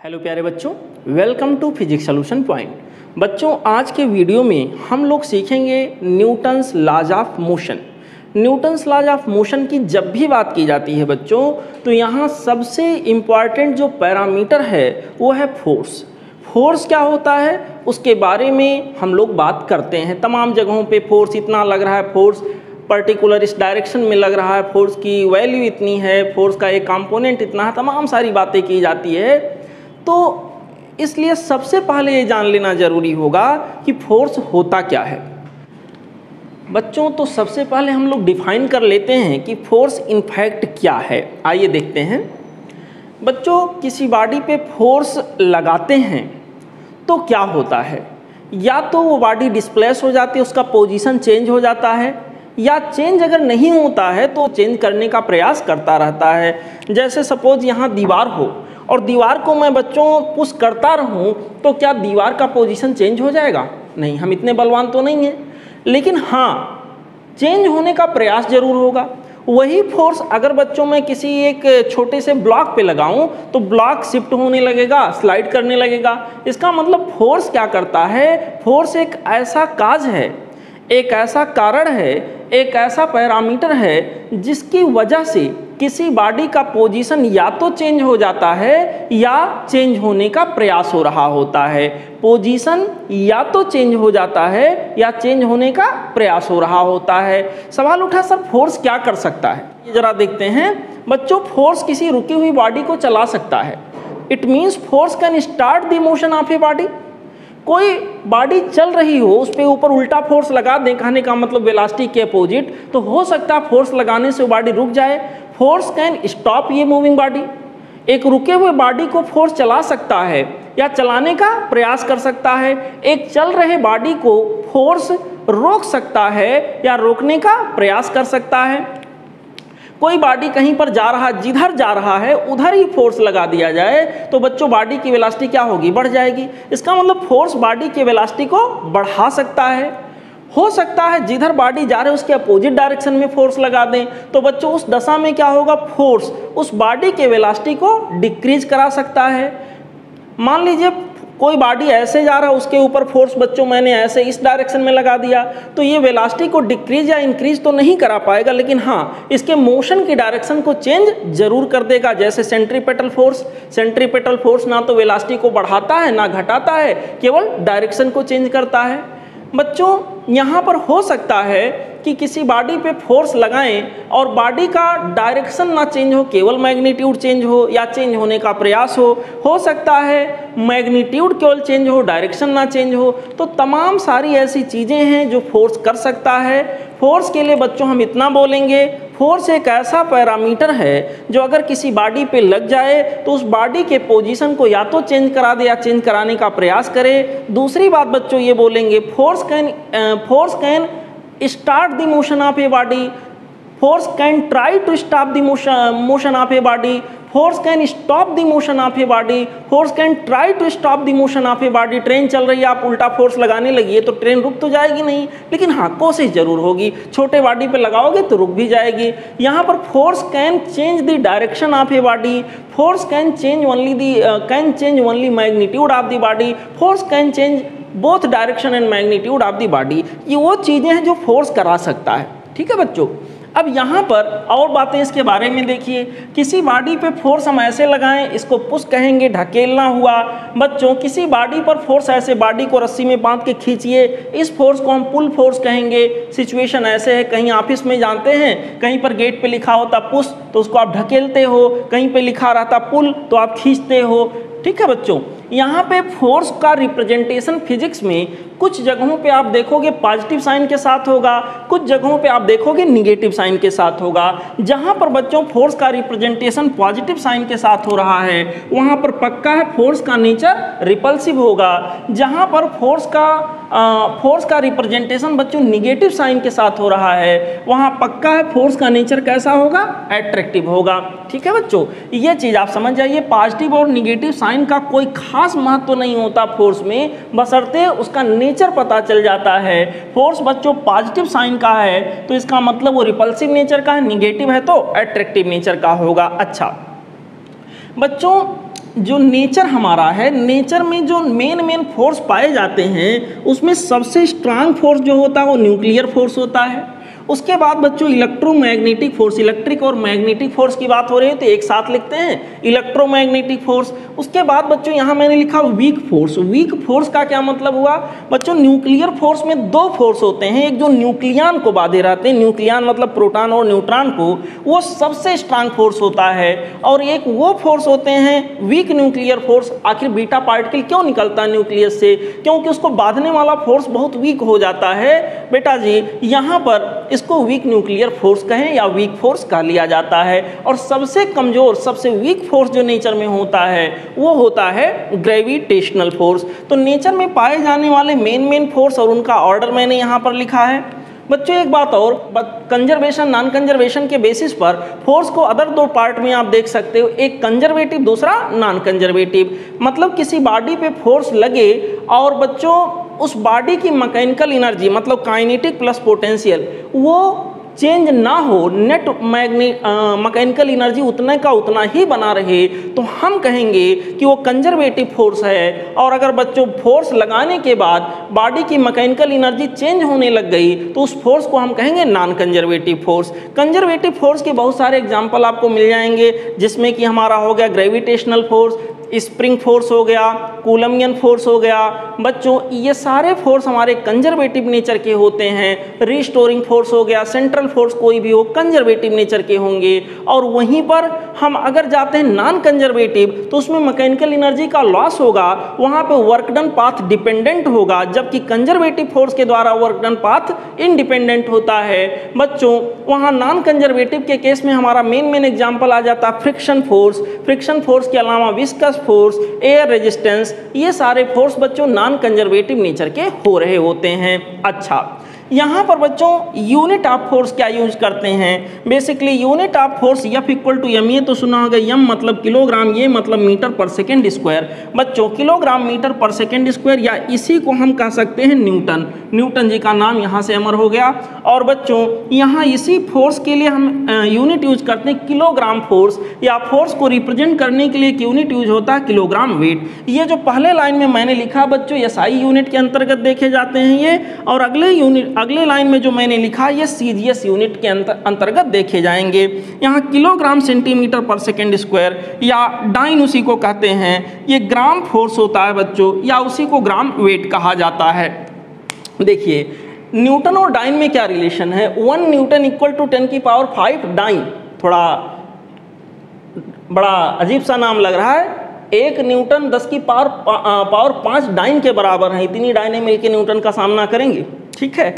Hello प्यारे बच्चों, welcome to physics solution point. बच्चों, आज के वीडियो में हम लोग सीखेंगे Newton's laws of motion. Newton's laws of motion की जब भी बात की जाती है बच्चों, तो यहाँ सबसे इम्पॉर्टेंट जो पैरामीटर है वो है फोर्स। फोर्स क्या होता है उसके बारे में हम लोग बात करते हैं। तमाम जगहों पे फोर्स इतना लग रहा है, फोर्स पर्टिकुलर इस डायरेक्शन में लग रहा है, फोर्स की वैल्यू इतनी है, फोर्स का एक कंपोनेंट इतना है, तमाम सारी बातें की जाती है। तो इसलिए सबसे पहले ये जान लेना ज़रूरी होगा कि फोर्स होता क्या है। बच्चों, तो सबसे पहले हम लोग डिफाइन कर लेते हैं कि फोर्स इन फैक्ट क्या है। आइए देखते हैं। बच्चों, किसी बॉडी पे फोर्स लगाते हैं तो क्या होता है, या तो वो बॉडी डिस्प्लेस हो जाती है, उसका पोजीशन चेंज हो जाता है, या चेंज अगर नहीं होता है तो चेंज करने का प्रयास करता रहता है। जैसे सपोज यहाँ दीवार हो और दीवार को मैं बच्चों पुश करता रहूं, तो क्या दीवार का पोजीशन चेंज हो जाएगा? नहीं, हम इतने बलवान तो नहीं हैं, लेकिन हाँ चेंज होने का प्रयास जरूर होगा। वही फोर्स अगर बच्चों मैं किसी एक छोटे से ब्लॉक पे लगाऊं तो ब्लॉक शिफ्ट होने लगेगा, स्लाइड करने लगेगा। इसका मतलब फोर्स क्या करता है? फोर्स एक ऐसा काज है, एक ऐसा कारण है, एक ऐसा पैरामीटर है जिसकी वजह से किसी बॉडी का पोजीशन या तो चेंज हो जाता है या चेंज होने का प्रयास हो रहा होता है। पोजीशन या तो चेंज हो जाता है या चेंज होने का प्रयास हो रहा होता है। सवाल उठा, सर फोर्स क्या कर सकता है? ये जरा देखते हैं। बच्चों, फोर्स किसी रुकी हुई बॉडी को चला सकता है। It means force can start the motion of a body. कोई बॉडी चल रही हो, उस पर ऊपर उल्टा फोर्स लगा दें, कहने का मतलब वेलोसिटी के अपोजिट, तो हो सकता है फोर्स लगाने से वो बॉडी रुक जाए। फोर्स कैन स्टॉप ये मूविंग बॉडी। एक रुके हुए बॉडी को फोर्स चला सकता है या चलाने का प्रयास कर सकता है। एक चल रहे बॉडी को फोर्स रोक सकता है या रोकने का प्रयास कर सकता है। कोई बॉडी कहीं पर जा रहा, जिधर जा रहा है उधर ही फोर्स लगा दिया जाए तो बच्चों बॉडी की वेलोसिटी क्या होगी? बढ़ जाएगी। इसका मतलब फोर्स बॉडी की वेलोसिटी को बढ़ा सकता है। हो सकता है जिधर बॉडी जा रहे उसके अपोजिट डायरेक्शन में फोर्स लगा दें तो बच्चों उस दशा में क्या होगा? फोर्स उस बॉडी के वेलोसिटी को डिक्रीज करा सकता है। मान लीजिए कोई बॉडी ऐसे जा रहा है, उसके ऊपर फोर्स बच्चों मैंने ऐसे इस डायरेक्शन में लगा दिया तो ये वेलोसिटी को डिक्रीज या इंक्रीज तो नहीं करा पाएगा, लेकिन हाँ इसके मोशन की डायरेक्शन को चेंज जरूर कर देगा। जैसे सेंट्रीपेटल फोर्स, सेंट्रीपेटल फोर्स ना तो वेलोसिटी को बढ़ाता है ना घटाता है, केवल डायरेक्शन को चेंज करता है। बच्चों, यहाँ पर हो सकता है कि किसी बॉडी पे फोर्स लगाएं और बॉडी का डायरेक्शन ना चेंज हो, केवल मैग्नीट्यूड चेंज हो या चेंज होने का प्रयास हो सकता है मैग्नीट्यूड केवल चेंज हो, डायरेक्शन ना चेंज हो। तो तमाम सारी ऐसी चीज़ें हैं जो फोर्स कर सकता है। फोर्स के लिए बच्चों हम इतना बोलेंगे, फोर्स एक ऐसा पैरामीटर है जो अगर किसी बॉडी पे लग जाए तो उस बॉडी के पोजीशन को या तो चेंज करा दे या चेंज कराने का प्रयास करे। दूसरी बात बच्चों ये बोलेंगे, force can start the motion of a body, force can try to stop the motion of a body, force can stop the motion of a body, force can try to stop the motion of a body. Train चल रही है, आप उल्टा force लगाने लगिए तो train रुक तो जाएगी नहीं, लेकिन हाँ कोशिश जरूर होगी। छोटे बॉडी पे लगाओगे तो रुक भी जाएगी। यहाँ पर force can change the direction of a body, force can change only magnitude of the body, force can change both direction and magnitude of the body. ये वो चीज़ें हैं जो फोर्स करा सकता है। ठीक है बच्चों, अब यहाँ पर और बातें इसके बारे में देखिए। किसी बॉडी पे फोर्स हम ऐसे लगाएं, इसको पुश कहेंगे, ढकेलना हुआ। बच्चों, किसी बॉडी पर फोर्स ऐसे बॉडी को रस्सी में बांध के खींचिए, इस फोर्स को हम पुल फोर्स कहेंगे। सिचुएशन ऐसे है, कहीं ऑफिस में जानते हैं कहीं पर गेट पे लिखा होता पुश तो उसको आप ढकेलते हो, कहीं पे लिखा रहता पुल तो आप खींचते हो। ठीक है बच्चों, यहाँ पे फोर्स का रिप्रेजेंटेशन फिजिक्स में कुछ जगहों पे आप देखोगे पॉजिटिव साइन के साथ होगा, कुछ जगहों पे आप देखोगे निगेटिव साइन के साथ होगा। जहाँ पर बच्चों फोर्स का रिप्रेजेंटेशन पॉजिटिव साइन के साथ हो रहा है वहाँ पर पक्का है फोर्स का नेचर रिपल्सिव होगा। जहाँ पर फोर्स का रिप्रेजेंटेशन बच्चों निगेटिव साइन के साथ हो रहा है वहाँ पक्का है फोर्स का नेचर कैसा होगा? एट्रैक्टिव होगा। ठीक है बच्चों, ये चीज़ आप समझ जाइए। पॉजिटिव और निगेटिव साइन का कोई खास महत्व नहीं होता फोर्स में, बशर्ते उसका नेचर पता चल जाता है। फोर्स बच्चों पॉजिटिव साइन का है तो इसका मतलब वो रिपल्सिव नेचर का है, निगेटिव है तो अट्रैक्टिव नेचर का होगा। अच्छा बच्चों, जो नेचर हमारा है, नेचर में जो मेन फोर्स पाए जाते हैं उसमें सबसे स्ट्रांग फोर्स जो होता है वो न्यूक्लियर फोर्स होता है। उसके बाद बच्चों इलेक्ट्रोमैग्नेटिक फोर्स, इलेक्ट्रिक और मैग्नेटिक फोर्स की बात हो रही है तो एक साथ लिखते हैं इलेक्ट्रोमैग्नेटिक फोर्स। उसके बाद बच्चों यहाँ मैंने लिखा वीक फोर्स। वीक फोर्स का क्या मतलब हुआ बच्चों, न्यूक्लियर फोर्स में दो फोर्स होते हैं, एक जो न्यूक्लियन को बांधे रहते हैं, न्यूक्लियन मतलब प्रोटॉन और न्यूट्रॉन को, वो सबसे स्ट्रांग फोर्स होता है, और एक वो फोर्स होते हैं वीक न्यूक्लियर फोर्स। आखिर बीटा पार्टिकल क्यों निकलता है न्यूक्लियस से, क्योंकि उसको बांधने वाला फोर्स बहुत वीक हो जाता है बेटा जी। यहाँ पर इसको वीक न्यूक्लियर फोर्स कहें या वीक फोर्स कह लिया जाता है। और सबसे कमजोर, सबसे वीक फोर्स जो नेचर में होता है वो होता है ग्रेविटेशनल फोर्स। तो नेचर में पाए जाने वाले मेन फोर्स और उनका ऑर्डर मैंने यहाँ पर लिखा है। बच्चों एक बात और, कंजर्वेशन नॉन कंजर्वेशन के बेसिस पर फोर्स को अदर दो पार्ट में आप देख सकते हो, एक कंजर्वेटिव दूसरा नॉन कंजर्वेटिव। मतलब किसी बॉडी पे फोर्स लगे और बच्चों उस बॉडी की मैकेनिकल एनर्जी मतलब काइनेटिक प्लस पोटेंशियल वो चेंज ना हो, नेट मैकेनिकल एनर्जी उतना का उतना ही बना रहे, तो हम कहेंगे कि वो कंजर्वेटिव फोर्स है। और अगर बच्चों फोर्स लगाने के बाद बॉडी की मैकेनिकल एनर्जी चेंज होने लग गई तो उस फोर्स को हम कहेंगे non conservative force. Conservative force के बहुत सारे एग्जाम्पल आपको मिल जाएंगे, जिसमें कि हमारा हो गया ग्रेविटेशनल फोर्स, स्प्रिंग फोर्स हो गया, कूलम्बियन फोर्स हो गया। बच्चों ये सारे फोर्स हमारे कंजर्वेटिव नेचर के होते हैं। रिस्टोरिंग फोर्स हो गया, सेंट्रल फोर्स कोई भी हो कंजर्वेटिव नेचर के होंगे। और वहीं पर हम अगर जाते हैं नॉन कंजर्वेटिव तो उसमें मैकेनिकल एनर्जी का लॉस होगा, वहाँ पे वर्क डन पाथ डिपेंडेंट होगा, जबकि कंजर्वेटिव फोर्स के द्वारा वर्क डन पाथ इंडिपेंडेंट होता है। बच्चों वहाँ नॉन कंजर्वेटिव के केस में हमारा मेन एग्जाम्पल आ जाता है फ्रिक्शन फोर्स। फ्रिक्शन फोर्स के अलावा विस्कस फोर्स, एयर रेजिस्टेंस, ये सारे फोर्स बच्चों नॉन कंजर्वेटिव नेचर के हो रहे होते हैं। अच्छा, यहाँ पर बच्चों यूनिट ऑफ फोर्स क्या यूज करते हैं? Basically unit of force F equal to M, ये तो सुना होगा, एम मतलब किलोग्राम, ये मतलब मीटर पर सेकेंड स्क्वायर। बच्चों किलोग्राम मीटर पर सेकेंड स्क्वायर, या इसी को हम कह सकते हैं न्यूटन। न्यूटन जी का नाम यहाँ से अमर हो गया। और बच्चों यहाँ इसी फोर्स के लिए हम यूनिट यूज करते हैं किलोग्राम फोर्स, या फोर्स को रिप्रेजेंट करने के लिए एक यूनिट यूज होता है किलोग्राम वेट। ये जो पहले लाइन में मैंने लिखा बच्चों ये SI यूनिट के अंतर्गत देखे जाते हैं ये, और अगले लाइन में जो मैंने लिखा ये CGS यूनिट के अंतर्गत देखे जाएंगे। यहाँ किलोग्राम सेंटीमीटर पर सेकेंड स्क्वायर या डाइन उसी को कहते हैं, ये ग्राम फोर्स होता है बच्चों, या उसी को ग्राम वेट कहा जाता है। देखिए न्यूटन और डाइन में क्या रिलेशन है? 1 न्यूटन इक्वल टू 10 की पावर 5 डाइन। थोड़ा बड़ा अजीब सा नाम लग रहा है। 1 न्यूटन 10 की पावर 5 डाइन के बराबर है। इतनी डाइनें मिलकर न्यूटन का सामना करेंगे, ठीक है?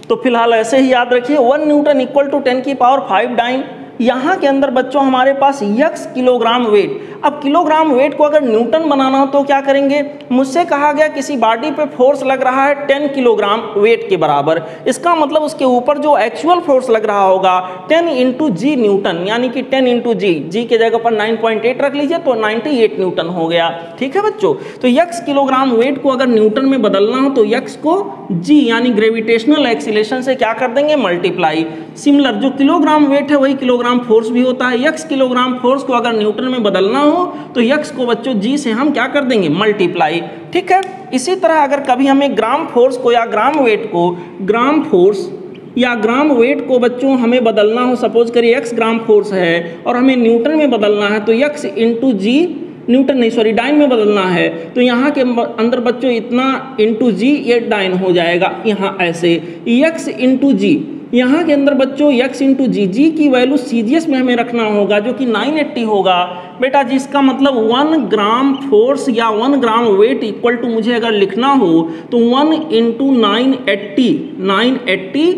तो फिलहाल ऐसे ही याद रखिए 1 न्यूटन इक्वल टू 10 की पावर 5 डाइन। यहाँ के अंदर बच्चों हमारे पास x किलोग्राम वेट। अब किलोग्राम वेट को अगर न्यूटन बनाना हो तो क्या करेंगे? मुझसे कहा गया किसी बॉडी पे फोर्स लग रहा है 10 किलोग्राम वेट के बराबर, इसका मतलब उसके ऊपर जो एक्चुअल फोर्स लग रहा होगा 10 इंटू जी न्यूटन, यानी कि 10 इंटू जी के जगह पर 9.8 रख लीजिए तो 98 न्यूटन हो गया। ठीक है बच्चों, तो x किलोग्राम वेट को अगर न्यूटन में बदलना हो तो x को g यानी ग्रेविटेशनल एक्सीलरेशन से क्या कर देंगे? मल्टीप्लाई। सिमिलर जो किलोग्राम वेट है वही किलोग्राम फोर्स भी होता है। x किलोग्राम फोर्स को अगर न्यूटन में बदलना हो तो x को बच्चों g से हम क्या कर देंगे? मल्टीप्लाई। ठीक है, इसी तरह अगर कभी हमें ग्राम फोर्स को या ग्राम वेट को, ग्राम फोर्स या ग्राम वेट को बच्चों हमें बदलना हो, सपोज करिए x ग्राम फोर्स है और हमें न्यूटन में बदलना है तो x इंटू जी, न्यूटन नहीं सॉरी डाइन में बदलना है तो यहाँ के अंदर बच्चों इतना इंटू जी ये डाइन हो जाएगा। यहाँ ऐसे x इंटू जी, यहाँ के अंदर बच्चों x इंटू जी की वैल्यू CGS में हमें रखना होगा जो कि 980 होगा बेटा जी। इसका मतलब 1 ग्राम फोर्स या 1 ग्राम वेट इक्वल टू मुझे अगर लिखना हो तो 1 इंटू 980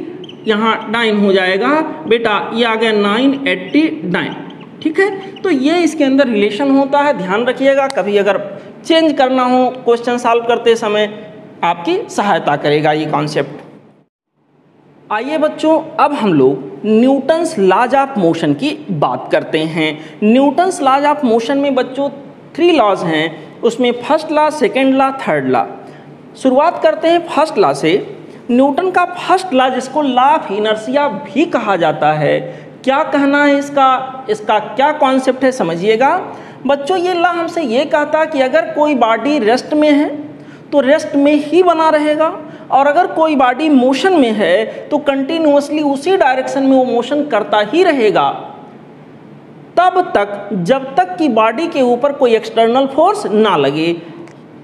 यहाँ डाइन हो जाएगा बेटा, ये आ गया 980 डाइन। ठीक है, तो ये इसके अंदर रिलेशन होता है, ध्यान रखिएगा। कभी अगर चेंज करना हो क्वेश्चन सॉल्व करते समय आपकी सहायता करेगा ये कॉन्सेप्ट। आइए बच्चों अब हम लोग न्यूटन्स लॉज ऑफ मोशन की बात करते हैं। न्यूटन्स लॉज ऑफ मोशन में बच्चों 3 लॉज हैं, उसमें first law, second law, third law. शुरुआत करते हैं फर्स्ट लॉ से। न्यूटन का फर्स्ट लॉ जिसको लॉ ऑफ इनर्शिया भी कहा जाता है, क्या कहना है इसका क्या कॉन्सेप्ट है समझिएगा। बच्चों ये लॉ हमसे ये कहता कि अगर कोई बॉडी रेस्ट में है तो रेस्ट में ही बना रहेगा, और अगर कोई बॉडी मोशन में है तो कंटिन्यूअसली उसी डायरेक्शन में वो मोशन करता ही रहेगा तब तक जब तक कि बॉडी के ऊपर कोई एक्सटर्नल फोर्स ना लगे।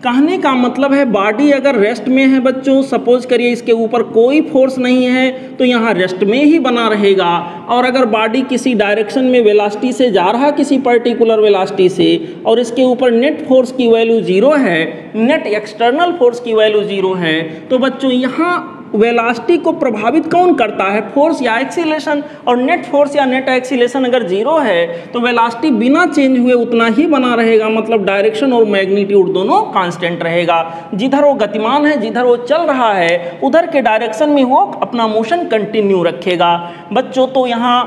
कहने का मतलब है बॉडी अगर रेस्ट में है बच्चों, सपोज करिए इसके ऊपर कोई फोर्स नहीं है तो यहाँ रेस्ट में ही बना रहेगा, और अगर बॉडी किसी डायरेक्शन में वेलोसिटी से जा रहा किसी पर्टिकुलर वेलोसिटी से और इसके ऊपर नेट फोर्स की वैल्यू 0 है, नेट एक्सटर्नल फोर्स की वैल्यू 0 है, तो बच्चों यहाँ वेलोसिटी को प्रभावित कौन करता है, फोर्स या एक्सीलरेशन, और नेट फोर्स या नेट एक्सीलरेशन अगर 0 है तो वेलोसिटी बिना चेंज हुए उतना ही बना रहेगा, मतलब डायरेक्शन और मैग्नीट्यूड दोनों कांस्टेंट रहेगा। जिधर वो गतिमान है, जिधर वो चल रहा है, उधर के डायरेक्शन में वो अपना मोशन कंटिन्यू रखेगा। बच्चों तो यहाँ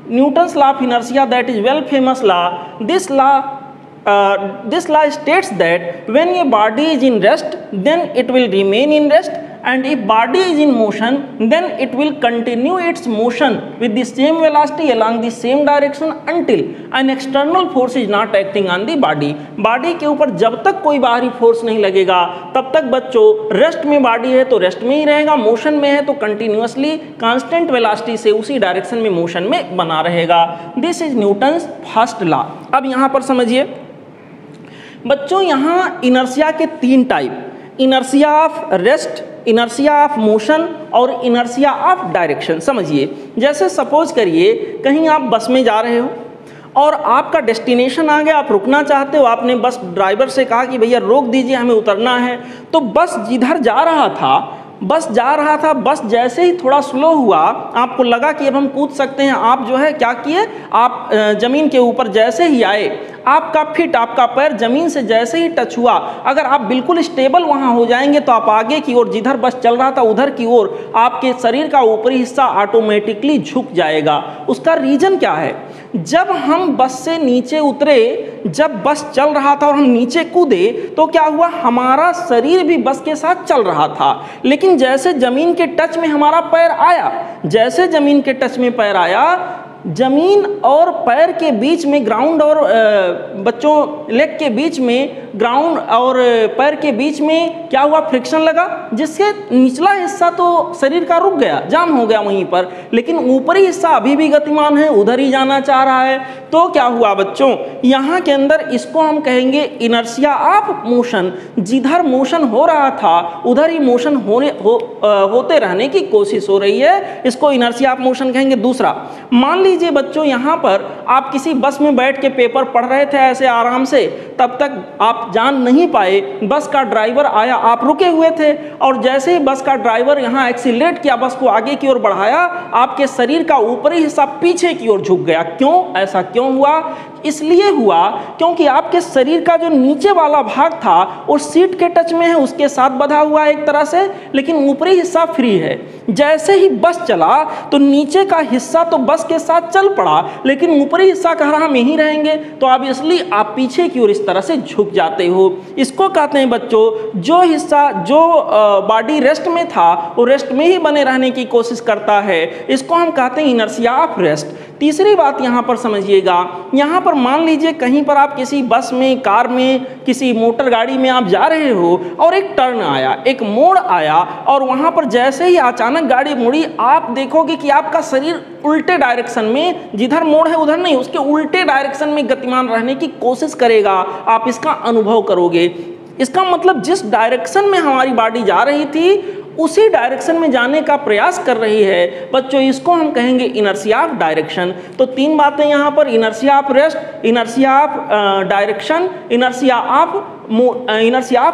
Newton's law of inertia that is well famous law, this law states that when a body is in rest then it will remain in rest, and if body is in motion then it will continue its motion with the same velocity along the same direction until an external force is not acting on the body। Body के ऊपर जब तक कोई बाहरी force नहीं लगेगा तब तक बच्चों रेस्ट में बॉडी है तो रेस्ट में ही रहेगा, मोशन में है तो कंटिन्यूअसली कांस्टेंट वेलोसिटी से उसी डायरेक्शन में मोशन में बना रहेगा। This is Newton's first law. अब यहाँ पर समझिए बच्चों, यहाँ इनर्शिया के 3 type, inertia of rest, inertia of motion और इनर्शिया ऑफ डायरेक्शन। समझिए, जैसे सपोज करिए कहीं आप बस में जा रहे हो और आपका डेस्टिनेशन आ गया, आप रुकना चाहते हो, आपने बस ड्राइवर से कहा कि भैया रोक दीजिए हमें उतरना है, तो बस जिधर जा रहा था बस जैसे ही थोड़ा स्लो हुआ, आपको लगा कि अब हम कूद सकते हैं, आप जो है क्या किए, आप ज़मीन के ऊपर जैसे ही आए, आपका फिट, आपका पैर ज़मीन से जैसे ही टच हुआ, अगर आप बिल्कुल स्टेबल वहाँ हो जाएंगे तो आप आगे की ओर, जिधर बस चल रहा था उधर की ओर आपके शरीर का ऊपरी हिस्सा ऑटोमेटिकली झुक जाएगा। उसका रीज़न क्या है, जब हम बस से नीचे उतरे, जब बस चल रहा था और हम नीचे कूदे तो क्या हुआ, हमारा शरीर भी बस के साथ चल रहा था, लेकिन जैसे ज़मीन के टच में हमारा पैर आया, जैसे ज़मीन के टच में पैर आया, जमीन और पैर के बीच में, ग्राउंड और बच्चों लेग के बीच में, ग्राउंड और पैर के बीच में क्या हुआ, फ्रिक्शन लगा, जिससे निचला हिस्सा तो शरीर का रुक गया, जाम हो गया वहीं पर, लेकिन ऊपरी हिस्सा अभी भी गतिमान है, उधर ही जाना चाह रहा है। तो क्या हुआ बच्चों, यहाँ के अंदर इसको हम कहेंगे इनर्शिया ऑफ मोशन। जिधर मोशन हो रहा था उधर ही मोशन होते रहने की कोशिश हो रही है, इसको इनर्शिया ऑफ मोशन कहेंगे। दूसरा, मान लीजिए बच्चों यहाँ पर आप किसी बस में बैठ के पेपर पढ़ रहे थे ऐसे आराम से, तब तक आप जान नहीं पाए, बस का ड्राइवर आया, आप रुके हुए थे, और जैसे ही बस का ड्राइवर यहाँ एक्सीलरेट किया, बस को आगे की ओर बढ़ाया, आपके शरीर का ऊपरी हिस्सा पीछे की ओर झुक गया। क्यों, ऐसा क्यों हुआ? इसलिए हुआ क्योंकि आपके शरीर का जो नीचे वाला भाग था वो सीट के टच में है, उसके साथ बंधा हुआ है एक तरह से, लेकिन ऊपरी हिस्सा फ्री है। जैसे ही बस चला तो नीचे का हिस्सा तो बस के साथ चल पड़ा, लेकिन ऊपरी हिस्सा कह रहा हम यहीं रहेंगे, तो ऑब्वियसली आप पीछे की ओर इस तरह से झुक जाते हो। इसको कहते हैं बच्चों, जो हिस्सा, जो बॉडी रेस्ट में था वो रेस्ट में ही बने रहने की कोशिश करता है, इसको हम कहते हैं इनर्शिया ऑफ रेस्ट। तीसरी बात यहाँ पर समझिएगा, यहाँ पर मान लीजिए कहीं पर आप किसी बस में, कार में, किसी मोटर गाड़ी में आप जा रहे हो और एक टर्न आया, एक मोड़ आया, और वहाँ पर जैसे ही अचानक गाड़ी मुड़ी, आप देखोगे कि आपका शरीर उल्टे डायरेक्शन में, जिधर मोड़ है उधर नहीं, उसके उल्टे डायरेक्शन में गतिमान रहने की कोशिश करेगा, आप इसका अनुभव करोगे। इसका मतलब जिस डायरेक्शन में हमारी बॉडी जा रही थी उसी डायरेक्शन में जाने का प्रयास कर रही है बच्चों, इसको हम कहेंगे इनर्शिया ऑफ डायरेक्शन। तो 3 बातें यहाँ पर, inertia of rest, inertia of direction, inertia of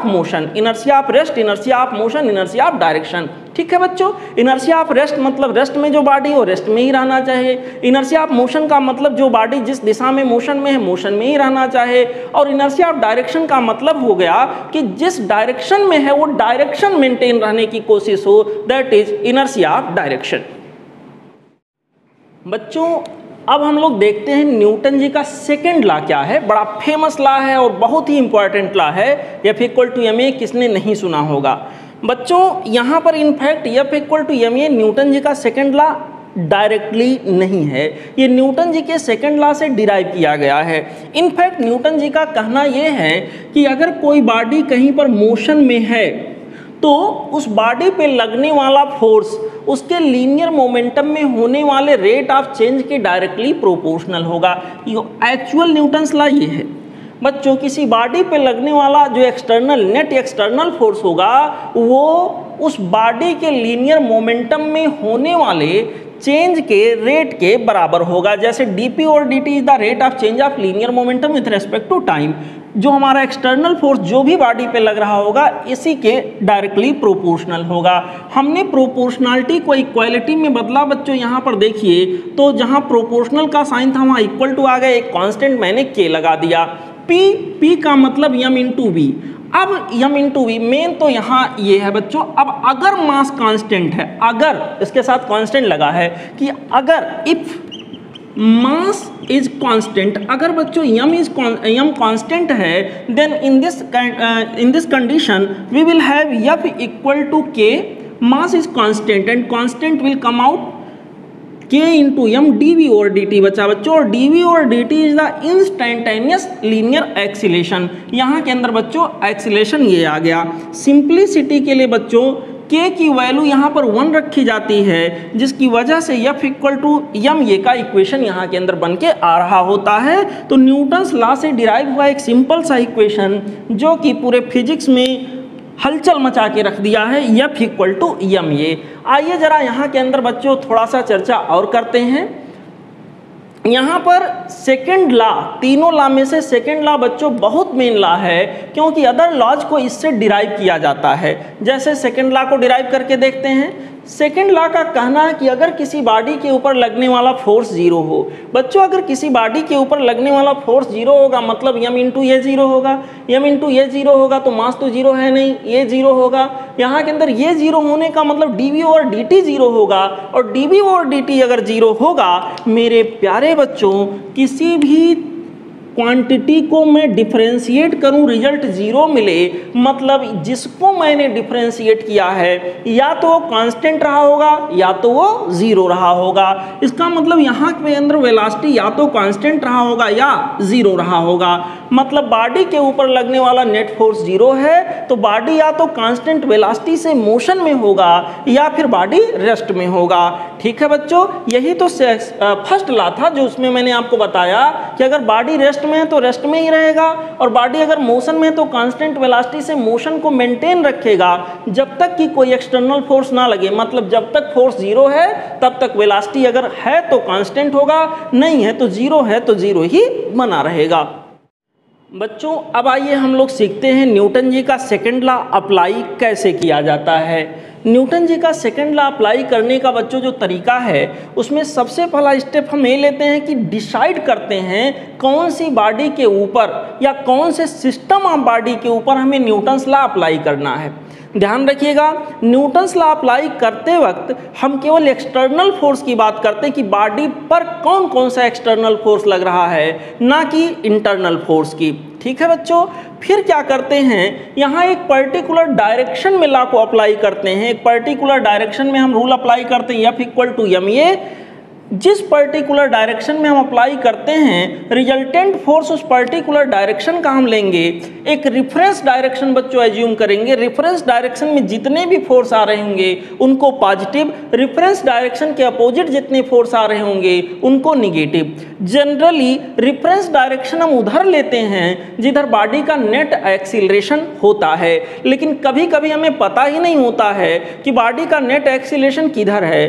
motion, inertia of rest, inertia of motion, inertia of direction. ठीक है बच्चों, इनर्शिया ऑफ रेस्ट मतलब रेस्ट में जो बॉडी हो रेस्ट में ही रहना चाहिए। इनर्शिया ऑफ मोशन का मतलब जो बॉडी जिस दिशा में मोशन में है मोशन में ही रहना चाहिए। और इनर्शिया ऑफ डायरेक्शन का मतलब हो गया कि जिस डायरेक्शन में है वो डायरेक्शन मेंटेन रहने की कोशिश हो, that is inertia of direction. बच्चों अब हम लोग देखते हैं न्यूटन जी का सेकेंड लॉ क्या है। बड़ा फेमस लॉ है और बहुत ही इंपॉर्टेंट लॉ है। F=ma किसने नहीं सुना होगा बच्चों। यहाँ पर इनफैक्ट F=ma न्यूटन जी का सेकेंड लॉ डायरेक्टली नहीं है, ये न्यूटन जी के सेकंड लॉ से डिराइव किया गया है। इनफैक्ट न्यूटन जी का कहना यह है कि अगर कोई बॉडी कहीं पर मोशन में है तो उस बॉडी पे लगने वाला फोर्स उसके लीनियर मोमेंटम में होने वाले रेट ऑफ चेंज के डायरेक्टली प्रोपोर्शनल होगा। एक्चुअल न्यूटन्स लॉ ये है बच्चों, किसी बॉडी पे लगने वाला जो एक्सटर्नल नेट एक्सटर्नल फोर्स होगा वो उस बॉडी के लीनियर मोमेंटम में होने वाले चेंज के रेट के बराबर होगा। जैसे dp और dt is the rate of change of linear momentum with respect to time. जो हमारा एक्सटर्नल फोर्स जो भी बॉडी पे लग रहा होगा इसी के डायरेक्टली प्रोपोर्शनल होगा। हमने प्रोपोर्शनलिटी को इक्वालिटी में बदला बच्चों, यहाँ पर देखिए तो जहाँ प्रोपोर्शनल का साइन था वहाँ इक्वल टू आ गया, एक कांस्टेंट मैंने k लगा दिया। p का मतलब m इंटू वी। अब m इंटू वी मेन तो यहाँ ये है बच्चों। अब अगर मास कांस्टेंट है, अगर इसके साथ कांस्टेंट लगा है कि अगर इफ मास इज कांस्टेंट, अगर बच्चों m कांस्टेंट है then in this condition we will have f equal to k, mass is constant and constant will come out k into M dv और dt बचा बच्चों। और dv और dt is the instantaneous linear acceleration. यहाँ के अंदर बच्चों acceleration ये आ गया। सिंप्लिसिटी के लिए बच्चों k की वैल्यू यहाँ पर 1 रखी जाती है, जिसकी वजह से f इक्वल टू एम ये का इक्वेशन यहाँ के अंदर बन के आ रहा होता है। तो न्यूटन्स लॉ से डिराइव हुआ एक सिंपल सा इक्वेशन जो कि पूरे फिजिक्स में हलचल मचा के रख दिया है, f equal to M A. आइए जरा यहाँ के अंदर बच्चों थोड़ा सा चर्चा और करते हैं। यहाँ पर सेकंड लॉ, तीनों लॉ में से सेकंड लॉ बच्चों बहुत मेन लॉ है, क्योंकि अदर लॉज को इससे डिराइव किया जाता है। जैसे सेकंड लॉ को डिराइव करके देखते हैं। सेकंड लॉ का कहना है कि अगर किसी बॉडी के ऊपर लगने वाला फोर्स जीरो हो, बच्चों अगर किसी बॉडी के ऊपर लगने वाला फोर्स जीरो होगा मतलब m इंटू ये जीरो होगा, m इंटू ये जीरो होगा तो मास तो जीरो है नहीं, ये जीरो होगा। यहाँ के अंदर ये जीरो होने का मतलब dv और dt जीरो होगा, और dv और dt अगर जीरो होगा मेरे प्यारे बच्चों किसी भी क्वांटिटी को मैं डिफरेंशिएट करूं रिजल्ट जीरो मिले, मतलब जिसको मैंने डिफरेंशिएट किया है या तो वो कांस्टेंट रहा होगा या तो वो जीरो रहा होगा। इसका मतलब यहाँ के अंदर वेलोसिटी या तो कांस्टेंट रहा होगा या जीरो रहा होगा। मतलब बॉडी के ऊपर लगने वाला नेट फोर्स जीरो है तो बॉडी या तो कांस्टेंट वेलोसिटी से मोशन में होगा या फिर बॉडी रेस्ट में होगा। ठीक है बच्चों, यही तो फर्स्ट लॉ था जो उसमें मैंने आपको बताया कि अगर बॉडी रेस्ट में है तो रेस्ट में ही रहेगा, और बॉडी अगर मोशन में है तो कांस्टेंट वेलोसिटी से मोशन को मेंटेन रखेगा जब तक कि कोई एक्सटर्नल फोर्स ना लगे। मतलब जब तक फोर्स जीरो है तब तक वेलोसिटी अगर है तो कांस्टेंट होगा, नहीं है तो जीरो है तो जीरो ही बना रहेगा। बच्चों अब आइए हम लोग सीखते हैं न्यूटन जी का सेकंड लॉ अप्लाई कैसे किया जाता है। न्यूटन जी का सेकंड लॉ अप्लाई करने का बच्चों जो तरीका है उसमें सबसे पहला स्टेप हम ये लेते हैं कि डिसाइड करते हैं कौन सी बॉडी के ऊपर या कौन से सिस्टम ऑफ बॉडी के ऊपर हमें न्यूटन्स लॉ अप्लाई करना है। ध्यान रखिएगा, न्यूटन्स लॉ अप्लाई करते वक्त हम केवल एक्सटर्नल फोर्स की बात करते हैं कि बॉडी पर कौन कौन सा एक्सटर्नल फोर्स लग रहा है, ना कि इंटरनल फोर्स की। ठीक है बच्चों, फिर क्या करते हैं, यहाँ एक पर्टिकुलर डायरेक्शन में लॉ को अप्लाई करते हैं। एक पर्टिकुलर डायरेक्शन में हम रूल अप्लाई करते हैं F equal to M A. जिस पर्टिकुलर डायरेक्शन में हम अप्लाई करते हैं रिजल्टेंट फोर्स उस पर्टिकुलर डायरेक्शन का हम लेंगे। एक रिफरेंस डायरेक्शन बच्चों एज्यूम करेंगे। रिफरेंस डायरेक्शन में जितने भी फोर्स आ रहे होंगे उनको पॉजिटिव, रिफरेंस डायरेक्शन के अपोजिट जितने फोर्स आ रहे होंगे उनको निगेटिव। जनरली रिफरेंस डायरेक्शन हम उधर लेते हैं जिधर बॉडी का नेट एक्सीलरेशन होता है, लेकिन कभी कभी हमें पता ही नहीं होता है कि बॉडी का नेट एक्सीलरेशन किधर है।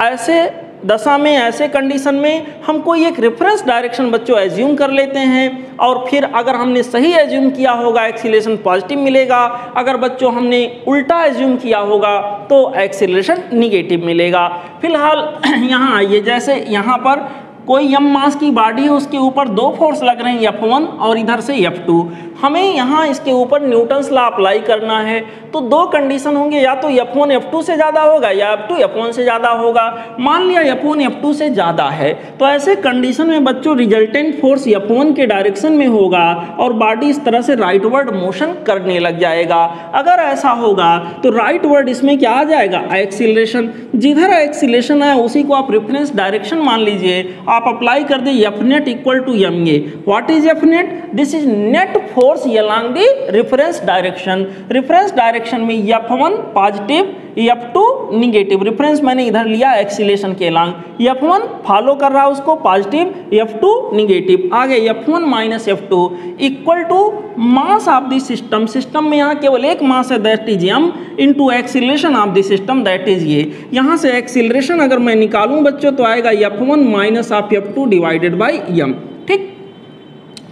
ऐसे दशा में, ऐसे कंडीशन में हम कोई एक रेफरेंस डायरेक्शन बच्चों एज्यूम कर लेते हैं, और फिर अगर हमने सही एज्यूम किया होगा एक्सीलरेशन पॉजिटिव मिलेगा, अगर बच्चों हमने उल्टा एज्यूम किया होगा तो एक्सीलरेशन निगेटिव मिलेगा। फिलहाल यहाँ आइए, जैसे यहाँ पर कोई m मास की बॉडी है उसके ऊपर दो फोर्स लग रहे हैं F1 और इधर से F2। हमें यहाँ इसके ऊपर न्यूटन्स लॉ अप्लाई करना है। तो दो कंडीशन होंगे, या तो F1 F2 से ज़्यादा होगा या F2 F1 से ज़्यादा होगा। मान लिया F1 F2 से ज़्यादा है तो ऐसे कंडीशन में बच्चों रिजल्टेंट फोर्स F1 के डायरेक्शन में होगा और बॉडी इस तरह से राइटवर्ड मोशन करने लग जाएगा। अगर ऐसा होगा तो राइटवर्ड इसमें क्या आ जाएगा, एक्सीलरेशन। जिधर एक्सीलरेशन है उसी को आप रेफरेंस डायरेक्शन मान लीजिए, आप अप्लाई कर दे F net equal to ma। What is F net? This is net force along the reference direction. Reference direction में F1 positive F2 negative, reference मैंने इधर लिया एक्सीलरेशन के अलोंग, F1 फॉलो कर रहा है उसको पॉजिटिव, F2 निगेटिव। आगे F1 minus F2 equal to mass of the system. System में यहाँ केवल एक मास है, that is m, into acceleration of the system, that is ये। यहाँ से एक्सीलरेशन अगर मैं निकालूं बच्चों तो आएगा F1 minus of F2 divided by m। ठीक,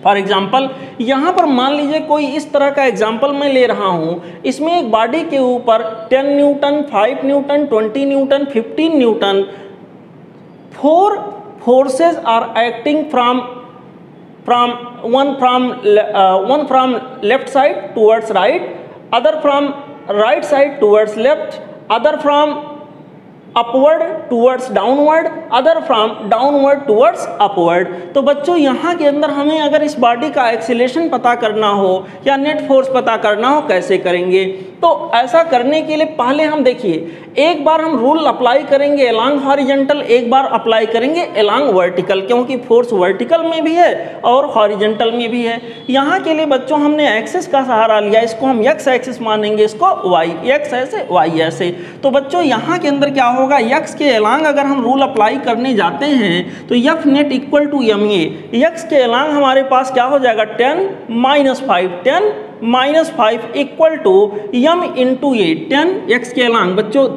फॉर एग्जाम्पल यहाँ पर मान लीजिए कोई इस तरह का एग्जाम्पल मैं ले रहा हूँ, इसमें एक बॉडी के ऊपर 10 newton, 5 newton, 20 newton, 15 newton, 4 forces are acting from one from left side towards right, other from right side towards left, other from upward towards downward, other from downward towards upward। तो बच्चों यहाँ के अंदर हमें अगर इस बॉडी का acceleration पता करना हो या नेट फोर्स पता करना हो, कैसे करेंगे? तो ऐसा करने के लिए पहले हम देखिए, एक बार हम रूल अप्लाई करेंगे अलोंग हॉरिजेंटल, एक बार अप्लाई करेंगे अलोंग वर्टिकल, क्योंकि फोर्स वर्टिकल में भी है और हॉरिजेंटल में भी है। यहाँ के लिए बच्चों हमने एक्सिस का सहारा लिया, इसको हम एक्स एक्सिस मानेंगे, इसको वाई, एक्स ऐसे वाई ऐसे। तो बच्चों यहाँ के अंदर क्या होगा, एक्स के अलोंग अगर हम रूल अप्लाई करने जाते हैं तो F net equal to M A, X के अलोंग हमारे पास क्या हो जाएगा 10 minus 5, 10 minus 5 equal to M into A. 10 X के अलोंग, बच्चों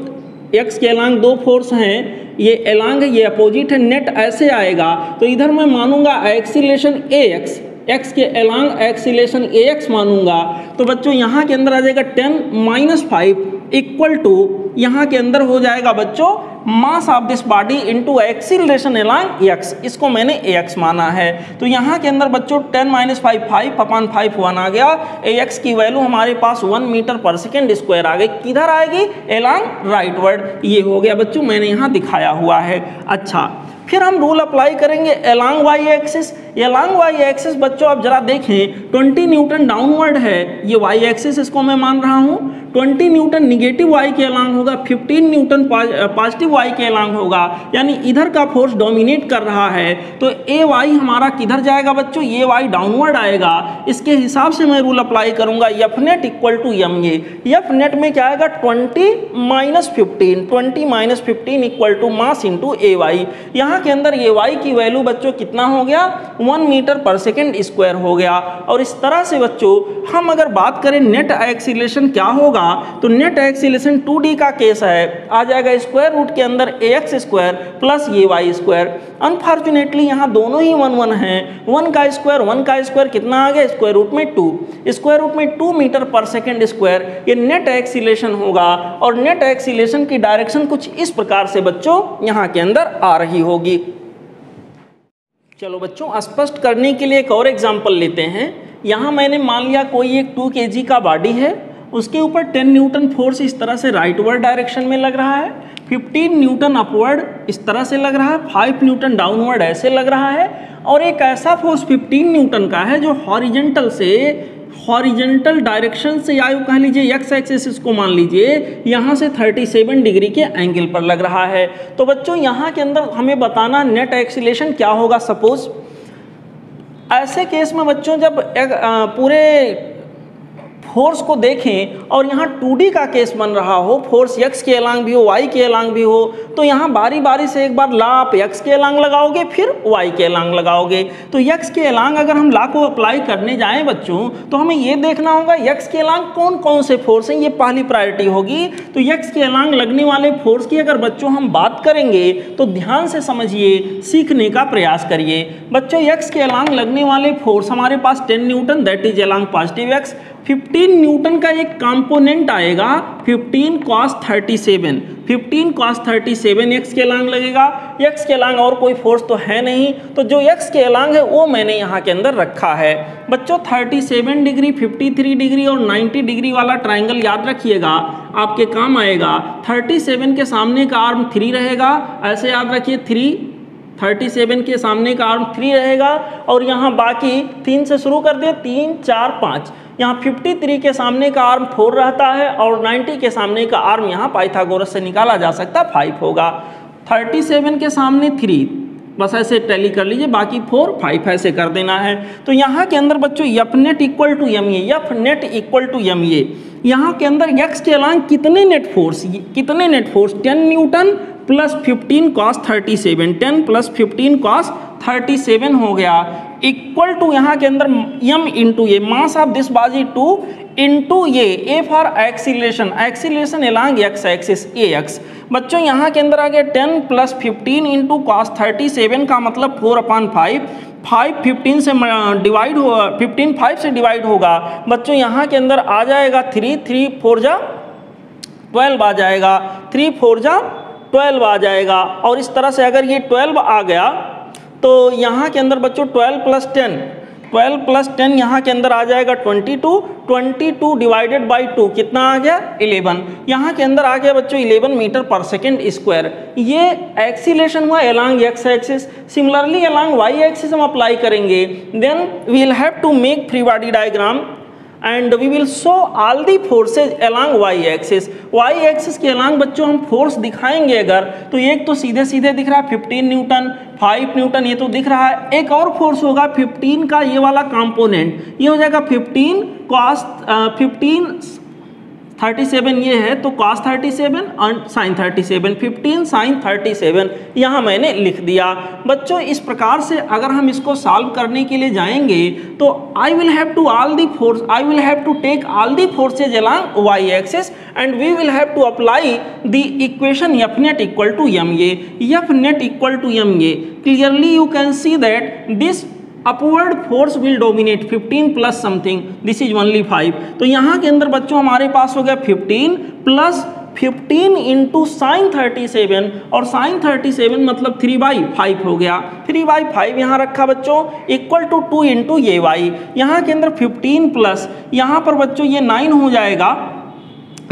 एक्स के अलोंग दो फोर्स हैं, ये अलोंग है ये अपोजिट है, नेट ऐसे आएगा तो इधर मैं मानूंगा एक्सीलरेशन ए एक्स, एक्स के अलोंग एक्सीलरेशन ए एक्स मानूंगा। तो बच्चों यहाँ के अंदर आ जाएगा 10 माइनस 5 इक्वल टू, यहाँ के अंदर हो जाएगा बच्चों mass of this body into acceleration along x, इसको मैंने ए एक्स माना है। तो यहाँ के अंदर बच्चों 10 माइनस 5 5 अपॉन 5 1 आ गया, ए एक्स की वैल्यू हमारे पास 1 मीटर पर सेकेंड स्क्वायर आ गई। किधर आएगी, अलोंग राइटवर्ड। ये हो गया बच्चों, मैंने यहाँ दिखाया हुआ है। अच्छा, फिर हम रूल अप्लाई करेंगे along Y axis. Along Y axis बच्चों आप जरा देखें, 20 न्यूटन डाउनवर्ड है, ये वाई एक्सिस इसको मैं मान रहा हूँ, 20 न्यूटन निगेटिव वाई के अलोंग होगा, 15 न्यूटन पॉजिटिव वाई के अलोंग होगा, यानी इधर का फोर्स डोमिनेट कर रहा है। तो ए वाई हमारा किधर जाएगा बच्चों, ये वाई डाउनवर्ड आएगा। इसके हिसाब से मैं रूल अप्लाई करूंगा, F net equal to M A. F net में क्या आएगा 20 minus 15, 20 minus 15 equal to mass into A Y. यहाँ के अंदर ए वाई की वैल्यू बच्चों कितना हो गया, 1 मीटर पर सेकेंड स्क्वायर हो गया। और इस तरह से बच्चों हम अगर बात करें नेट एक्सीलरेशन क्या होगा, तो नेट एक्सीलरेशन 2D का केस है, आ जाएगा स्क्वायर रूट के अंदर ए एक्स स्क्वायर प्लस ए वाई स्क्वायर। अनफॉर्चुनेटली यहाँ दोनों ही 1 1 हैं, 1 का स्क्वायर कितना आ गया, स्क्वायर रूट में 2, स्क्वायर रूट में 2 मीटर पर सेकेंड स्क्वायर, ये नेट एक्सीलरेशन होगा। और नेट एक्सीलरेशन की डायरेक्शन कुछ इस प्रकार से बच्चों यहाँ के अंदर आ रही होगी। चलो बच्चों स्पष्ट करने के लिए एक और एग्जांपल लेते हैं। यहाँ मैंने मान लिया कोई एक 2 kg का बॉडी है, उसके ऊपर 10 न्यूटन फोर्स इस तरह से राइटवर्ड डायरेक्शन में लग रहा है, 15 न्यूटन अपवर्ड इस तरह से लग रहा है, 5 न्यूटन डाउनवर्ड ऐसे लग रहा है, और एक ऐसा फोर्स 15 न्यूटन का है जो हॉरिजेंटल डायरेक्शन से या कह लीजिए एक्स एक्सिस इसको मान लीजिए, यहाँ से 37 डिग्री के एंगल पर लग रहा है। तो बच्चों यहाँ के अंदर हमें बताना नेट एक्सीलरेशन क्या होगा। सपोज ऐसे केस में बच्चों जब पूरे फोर्स को देखें और यहाँ 2D का केस बन रहा हो, फोर्स x के अलोंग भी हो y के अलोंग भी हो, तो यहाँ बारी बारी से एक बार ला आप x के अलोंग लगाओगे फिर y के अलोंग लगाओगे। तो x के अलोंग अगर हम ला को अप्लाई करने जाएं बच्चों तो हमें ये देखना होगा x के अलोंग कौन कौन से फोर्स हैं, ये पहली प्रायोरिटी होगी। तो x के अलोंग लगने वाले फोर्स की अगर बच्चों हम बात करेंगे तो ध्यान से समझिए, सीखने का प्रयास करिए। बच्चों x के अलोंग लगने वाले फोर्स हमारे पास 10 Newton that is along positive x, 15 Newton का एक कंपोनेंट आएगा 15 cos 37। 15 cos 37 x के अलांग लगेगा। x के अलांग और कोई फोर्स तो है नहीं, तो जो x के अलांग है वो मैंने यहाँ के अंदर रखा है। बच्चों 37 डिग्री, 53 डिग्री और 90 डिग्री वाला ट्राइंगल याद रखिएगा, आपके काम आएगा। 37 के सामने का आर्म 3 रहेगा, ऐसे याद रखिए 37 के सामने का आर्म 3 रहेगा, और यहाँ बाकी 3 से शुरू कर दिए, 3 4 5। यहाँ 53 के सामने का आर्म 4 रहता है, और 90 के सामने का आर्म यहाँ पाइथागोरस से निकाला जा सकता 5 होगा। 37 के सामने 3, बस ऐसे टैली कर लीजिए, बाकी 4 5 ऐसे कर देना है। तो यहाँ के अंदर बच्चों F net equal to M A, F net equal to M A, यहाँ के अंदर x के अलांग कितने net force, 10 newton plus 15 cos 37, 10 plus 15 cos 37 हो गया, इक्वल टू यहाँ के अंदर m into A, mass of this बाजी 2 into A for acceleration, acceleration along x axis ax। बच्चों यहाँ के अंदर आ गया 10 प्लस 15 इंटू cos 37 का मतलब 4/5, 5 15 से डिवाइड होगा, 15 5 से डिवाइड होगा। बच्चों यहाँ के अंदर आ जाएगा 3 3 4 जा 12 आ जाएगा, 3 4 जा 12 आ जाएगा। और इस तरह से अगर ये 12 आ गया तो यहाँ के अंदर बच्चों 12 प्लस 10 यहाँ के अंदर आ जाएगा 22 डिवाइडेड बाई 2 कितना आ गया 11। यहाँ के अंदर आ गया बच्चों 11 मीटर पर सेकेंड स्क्वायर। ये एक्सीलरेशन हुआ along X axis. Similarly along Y axis हम अप्लाई करेंगे, then we will have to make free body diagram and we will show all the forces along Y axis. Y axis के along बच्चों हम force दिखाएंगे अगर, तो एक तो सीधे सीधे दिख रहा है 15 न्यूटन, 5 न्यूटन, ये तो दिख रहा है। एक और फोर्स होगा 15 का ये वाला कंपोनेंट, ये हो जाएगा 15 cos 37 ये है, तो cos 37 और sin 37, 15 sin 37 यहाँ मैंने लिख दिया। बच्चों इस प्रकार से अगर हम इसको सॉल्व करने के लिए जाएंगे तो I will have to take all the forces along y axis and we will have to apply the equation F net equal to ma. F net equal to ma. Clearly you can see that this upward force will dominate 15 plus something, this is only 5। तो यहाँ के अंदर बच्चों हमारे पास हो गया 15 plus 15 into sine 37, और sign 37 मतलब 3/5 हो गया। 3/5 यहाँ रखा बच्चों, इक्वल टू 2 इंटू ये वाई। यहाँ के अंदर 15 प्लस यहाँ पर बच्चों ये 9 हो जाएगा,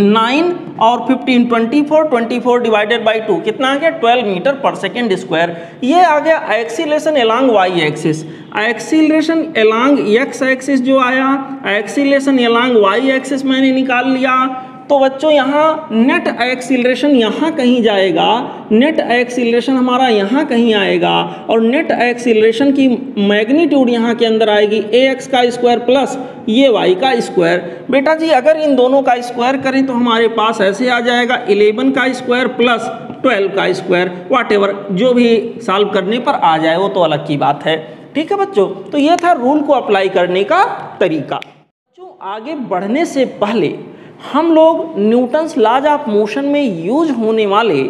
9 और 15 24 डिवाइडेड बाई 2 कितना आ गया 12 मीटर पर सेकेंड स्क्वायर। ये आ गया acceleration along Y axis. Acceleration along X axis जो आया, एक्सीलरेशन एलांग वाई एक्सिस मैंने निकाल लिया। तो बच्चों यहाँ नेट एक्सीलरेशन यहाँ कहीं जाएगा, नेट एक्सीलरेशन हमारा यहाँ कहीं आएगा, और नेट एक्सीलरेशन की मैग्नीट्यूड यहाँ के अंदर आएगी ax का स्क्वायर प्लस ये y का स्क्वायर। बेटा जी अगर इन दोनों का स्क्वायर करें तो हमारे पास ऐसे आ जाएगा 11 का स्क्वायर प्लस 12 का स्क्वायर, व्हाटएवर जो भी सॉल्व करने पर आ जाए वो तो अलग की बात है। ठीक है बच्चों, तो ये था रूल को अप्लाई करने का तरीका। बच्चों आगे बढ़ने से पहले हम लोग न्यूटन्स लॉज ऑफ मोशन में यूज होने वाले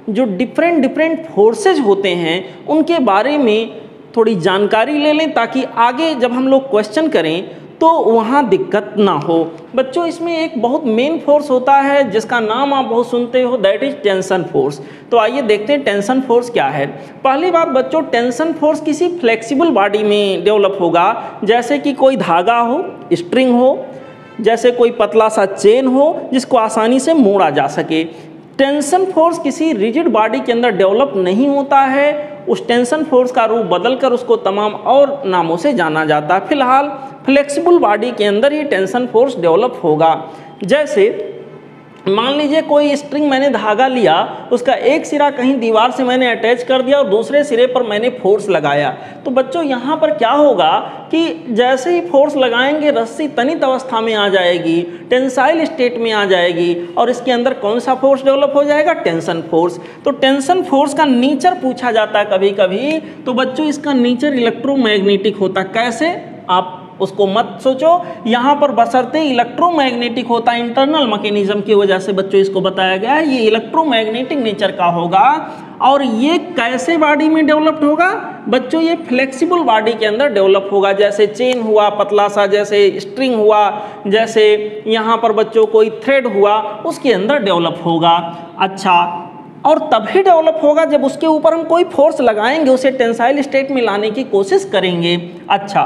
जो डिफरेंट फोर्सेज होते हैं उनके बारे में थोड़ी जानकारी ले लें, ताकि आगे जब हम लोग क्वेश्चन करें तो वहाँ दिक्कत ना हो। बच्चों इसमें एक बहुत मेन फोर्स होता है जिसका नाम आप बहुत सुनते हो, दैट इज टेंशन फोर्स। तो आइए देखते हैं टेंशन फोर्स क्या है। पहली बात बच्चों, टेंशन फोर्स किसी फ्लेक्सिबल बॉडी में डेवलप होगा, जैसे कि कोई धागा हो, स्ट्रिंग हो, जैसे कोई पतला सा चेन हो जिसको आसानी से मोड़ा जा सके। टेंशन फोर्स किसी रिजिड बॉडी के अंदर डेवलप नहीं होता है, उस टेंशन फोर्स का रूप बदलकर उसको तमाम और नामों से जाना जाता है। फिलहाल फ्लेक्सिबल बॉडी के अंदर ही टेंशन फोर्स डेवलप होगा। जैसे मान लीजिए कोई स्ट्रिंग मैंने धागा लिया, उसका एक सिरा कहीं दीवार से मैंने अटैच कर दिया और दूसरे सिरे पर मैंने फोर्स लगाया, तो बच्चों यहाँ पर क्या होगा कि जैसे ही फोर्स लगाएंगे रस्सी तनित अवस्था में आ जाएगी, टेंसाइल स्टेट में आ जाएगी, और इसके अंदर कौन सा फोर्स डेवलप हो जाएगा, टेंशन फोर्स। तो टेंशन फोर्स का नेचर पूछा जाता है कभी कभी, तो बच्चों इसका नेचर इलेक्ट्रोमैग्नेटिक होता है। कैसे, आप उसको मत सोचो। यहाँ पर बशर्ते इलेक्ट्रोमैग्नेटिक होता है, इंटरनल मैकेनिज्म की वजह से बच्चों इसको बताया गया है, ये इलेक्ट्रोमैग्नेटिक नेचर का होगा। और ये कैसे बॉडी में डेवलप्ड होगा बच्चों, ये फ्लेक्सिबल बॉडी के अंदर डेवलप होगा, जैसे चेन हुआ पतला सा, जैसे स्ट्रिंग हुआ, जैसे यहाँ पर बच्चों कोई थ्रेड हुआ, उसके अंदर डेवलप होगा। अच्छा, और तभी डेवलप होगा जब उसके ऊपर हम कोई फोर्स लगाएंगे, उसे टेंसाइल स्टेट में लाने की कोशिश करेंगे। अच्छा,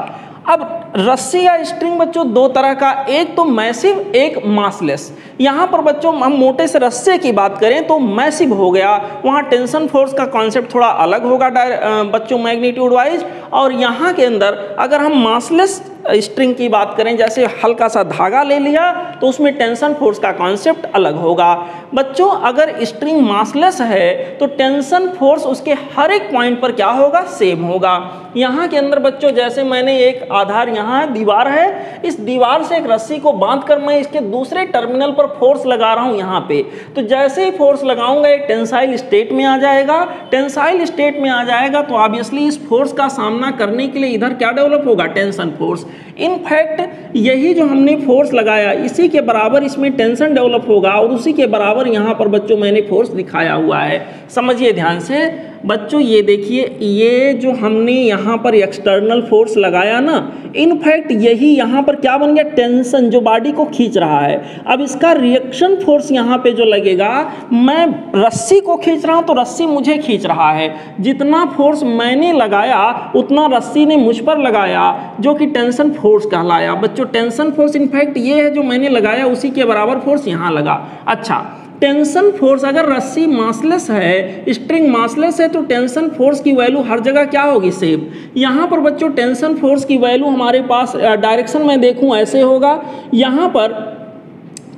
अब रस्सी या स्ट्रिंग बच्चों दो तरह का, एक तो मैसिव, एक मासलेस। यहाँ पर बच्चों हम मोटे से रस्से की बात करें तो मैसिव हो गया, वहाँ टेंशन फोर्स का कॉन्सेप्ट थोड़ा अलग होगा बच्चों मैग्नीट्यूड वाइज। और यहाँ के अंदर अगर हम मासलेस स्ट्रिंग की बात करें, जैसे हल्का सा धागा ले लिया तो उसमें टेंशन फोर्स का कॉन्सेप्ट अलग होगा। बच्चों अगर स्ट्रिंग मासलेस है तो टेंशन फोर्स उसके हर एक पॉइंट पर क्या होगा, सेम होगा। यहाँ के अंदर बच्चों जैसे मैंने एक आधार यहाँ दीवार है, इस दीवार से एक रस्सी को बांधकर मैं इसके दूसरे टर्मिनल पर फोर्स लगा रहा हूँ यहाँ पे, तो जैसे ही फोर्स लगाऊंगा एक टेंसाइल स्टेट में आ जाएगा। टेंसाइल स्टेट में आ जाएगा तो ऑब्वियसली इस फोर्स का सामना करने के लिए इधर क्या डेवलप होगा, टेंशन फोर्स। इनफैक्ट यही जो हमने फोर्स लगाया इसी के बराबर इसमें टेंशन डेवलप होगा, और उसी के बराबर यहाँ पर बच्चों मैंने फोर्स दिखाया हुआ है। समझिए ध्यान से बच्चों, ये देखिए, ये जो हमने यहाँ पर एक्सटर्नल फोर्स लगाया ना, इनफैक्ट यही यहाँ पर क्या बन गया, टेंशन जो बॉडी को खींच रहा है। अब इसका रिएक्शन फोर्स यहाँ पे जो लगेगा, मैं रस्सी को खींच रहा हूँ तो रस्सी मुझे खींच रहा है, जितना फोर्स मैंने लगाया उतना रस्सी ने मुझ पर लगाया, जो कि टेंशन फोर्स कहलाया। बच्चों टेंशन फोर्स इनफैक्ट ये है जो मैंने लगाया उसी के बराबर फोर्स यहाँ लगा। अच्छा, टेंशन फोर्स अगर रस्सी मासलेस है, स्ट्रिंग मासलेस है, तो टेंशन फोर्स की वैल्यू हर जगह क्या होगी, सेम। यहाँ पर बच्चों टेंशन फोर्स की वैल्यू हमारे पास डायरेक्शन में देखूँ ऐसे होगा, यहाँ पर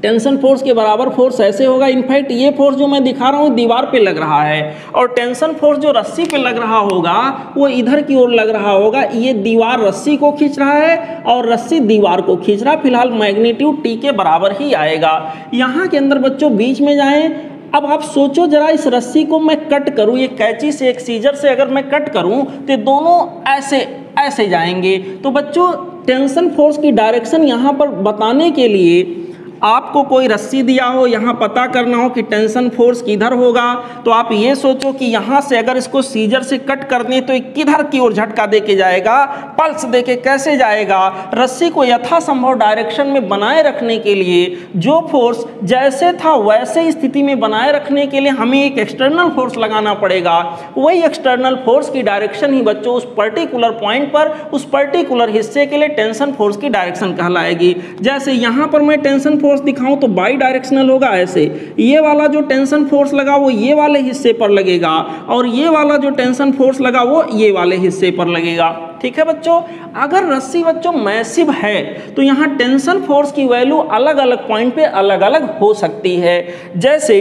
टेंशन फोर्स के बराबर फोर्स ऐसे होगा। इनफैक्ट ये फोर्स जो मैं दिखा रहा हूँ दीवार पे लग रहा है, और टेंशन फोर्स जो रस्सी पे लग रहा होगा वो इधर की ओर लग रहा होगा। ये दीवार रस्सी को खींच रहा है और रस्सी दीवार को खींच रहा है। फिलहाल मैग्नीट्यूड टी के बराबर ही आएगा। यहाँ के अंदर बच्चों बीच में जाएं, अब आप सोचो जरा, इस रस्सी को मैं कट करूँ, ये कैंची से एक सीजर से अगर मैं कट करूँ तो दोनों ऐसे ऐसे जाएंगे। तो बच्चों टेंशन फोर्स की डायरेक्शन यहाँ पर बताने के लिए आपको कोई रस्सी दिया हो, यहाँ पता करना हो कि टेंशन फोर्स किधर होगा, तो आप ये सोचो कि यहाँ से अगर इसको सीजर से कट कर दें तो किधर की ओर झटका देके जाएगा, पल्स देके कैसे जाएगा। रस्सी को यथासंभव डायरेक्शन में बनाए रखने के लिए जो फोर्स जैसे था वैसे स्थिति में बनाए रखने के लिए हमें एक एक्सटर्नल फोर्स लगाना पड़ेगा। वही एक्सटर्नल फोर्स की डायरेक्शन ही बच्चों उस पर्टिकुलर पॉइंट पर, उस पर्टिकुलर हिस्से के लिए टेंशन फोर्स की डायरेक्शन कहलाएगी। जैसे यहाँ पर मैं टेंशन फोर्स दिखाऊं तो बाई डायरेक्शनल होगा ऐसे, ये वाला जो टेंशन फोर्स लगा वो ये वाले हिस्से पर लगेगा, और ये वाला जो टेंशन फोर्स लगा वो ये वाले हिस्से पर लगेगा। ठीक है बच्चों, अगर रस्सी बच्चों मैसिव है तो यहाँ टेंशन फोर्स की वैल्यू अलग अलग पॉइंट पे अलग अलग हो सकती है। जैसे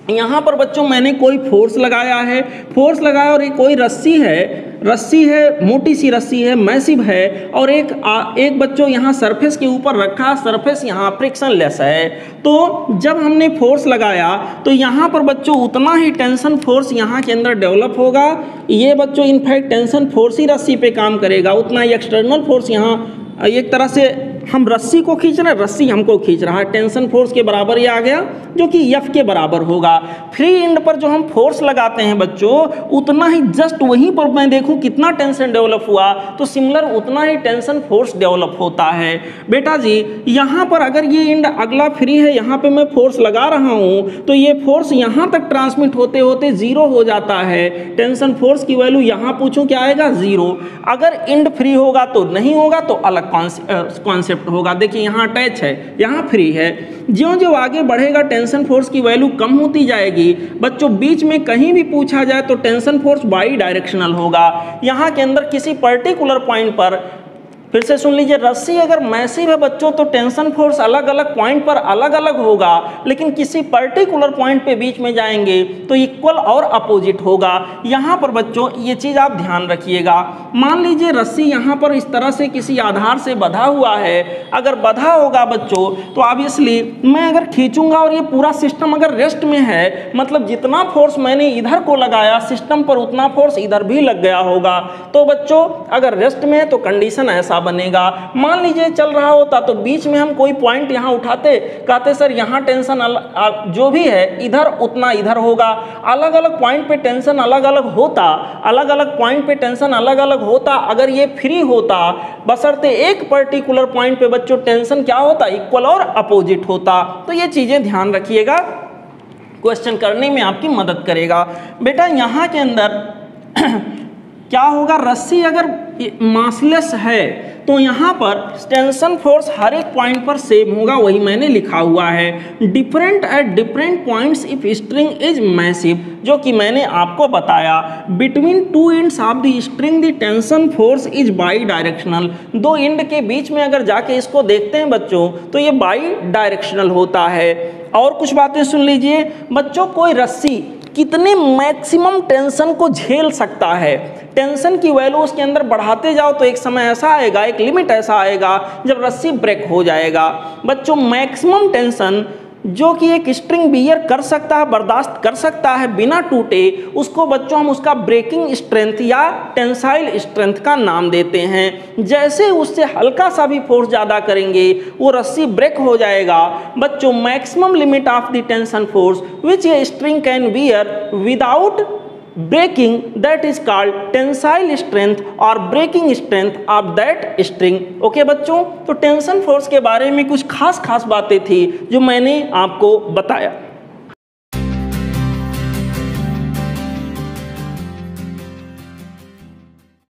यहाँ पर बच्चों मैंने कोई फोर्स लगाया है, फोर्स लगाया और ये कोई रस्सी है, मोटी सी रस्सी है, मैसिव है, और एक बच्चों यहाँ सरफेस के ऊपर रखा, सरफेस यहाँ फ्रिक्शन लेस है। तो जब हमने फोर्स लगाया तो यहाँ पर बच्चों उतना ही टेंशन फोर्स यहाँ के अंदर डेवलप होगा। ये बच्चों इनफैक्ट टेंशन फोर्स ही रस्सी पे काम करेगा, उतना ही एक्सटर्नल फोर्स यहाँ एक तरह से हम रस्सी को खींच रहे हैं, रस्सी हमको खींच रहा है, टेंशन फोर्स के बराबर ये आ गया जो कि F के बराबर होगा। फ्री एंड पर जो हम फोर्स लगाते हैं बच्चों उतना ही जस्ट वहीं पर मैं देखूं कितना टेंशन डेवलप हुआ तो सिमिलर उतना ही टेंशन फोर्स डेवलप होता है। बेटा जी यहाँ पर अगर ये एंड अगला फ्री है, यहाँ पे मैं फोर्स लगा रहा हूँ तो ये फोर्स यहाँ तक ट्रांसमिट होते होते जीरो हो जाता है। टेंशन फोर्स की वैल्यू यहाँ पूछूं क्या आएगा, जीरो। अगर एंड फ्री होगा तो नहीं होगा तो अलग कॉन्सेप्ट होगा। देखिए यहाँ अटैच है, यहाँ फ्री है। ज्यों-ज्यों आगे बढ़ेगा टेंशन फोर्स की वैल्यू कम होती जाएगी। बच्चों बीच में कहीं भी पूछा जाए तो टेंशन फोर्स बाई डायरेक्शनल होगा। यहाँ के अंदर किसी पर्टिकुलर पॉइंट पर, फिर से सुन लीजिए, रस्सी अगर मैसिव है बच्चों तो टेंशन फोर्स अलग अलग पॉइंट पर अलग अलग होगा, लेकिन किसी पर्टिकुलर पॉइंट पे बीच में जाएंगे तो इक्वल और अपोजिट होगा। यहाँ पर बच्चों ये चीज़ आप ध्यान रखिएगा। मान लीजिए रस्सी यहाँ पर इस तरह से किसी आधार से बंधा हुआ है, अगर बंधा होगा बच्चों तो ऑब्वियसली मैं अगर खींचूंगा और ये पूरा सिस्टम अगर रेस्ट में है, मतलब जितना फोर्स मैंने इधर को लगाया सिस्टम पर उतना फोर्स इधर भी लग गया होगा। तो बच्चों अगर रेस्ट में है तो कंडीशन ऐसा बनेगा। मान लीजिए चल रहा होता तो बीच में हम कोई पॉइंट यहाँ उठाते, कहते सर यहाँ टेंशन जो भी है इधर उतना इधर होगा। अलग अलग पॉइंट पे टेंशन अलग अलग होता, अलग अलग पॉइंट पे टेंशन अलग अलग होता। अगर ये फ्री होता बशर्ते एक पर्टिकुलर पॉइंट पे बच्चों टेंशन क्या होता, इक्वल और अपोजिट होता। तो ये चीजें ध्यान रखिएगा, क्वेश्चन करने में आपकी मदद करेगा। बेटा यहाँ के अंदर क्या होगा, रस्सी अगर मासलेस है तो यहाँ पर टेंशन फोर्स हर एक पॉइंट पर सेम होगा, वही मैंने लिखा हुआ है। Different at different points if string is massive, जो कि मैंने आपको बताया। Between two ends of the string the tension force is by directional, दो एंड के बीच में अगर जाके इसको देखते हैं बच्चों तो ये बाई डायरेक्शनल होता है। और कुछ बातें सुन लीजिए बच्चों, कोई रस्सी कितने मैक्सिमम टेंशन को झेल सकता है, टेंशन की वैल्यू उसके अंदर बढ़ाते जाओ तो एक समय ऐसा आएगा, एक लिमिट ऐसा आएगा जब रस्सी ब्रेक हो जाएगा। बच्चों मैक्सिमम टेंशन जो कि एक स्ट्रिंग बियर कर सकता है, बर्दाश्त कर सकता है बिना टूटे, उसको बच्चों हम उसका ब्रेकिंग स्ट्रेंथ या टेंसाइल स्ट्रेंथ का नाम देते हैं। जैसे उससे हल्का सा भी फोर्स ज़्यादा करेंगे वो रस्सी ब्रेक हो जाएगा। बच्चों maximum limit of the tension force which a string can bear without breaking that is called tensile strength और breaking strength of that string. Okay बच्चों, तो टेंशन फोर्स के बारे में कुछ खास बातें थी जो मैंने आपको बताया।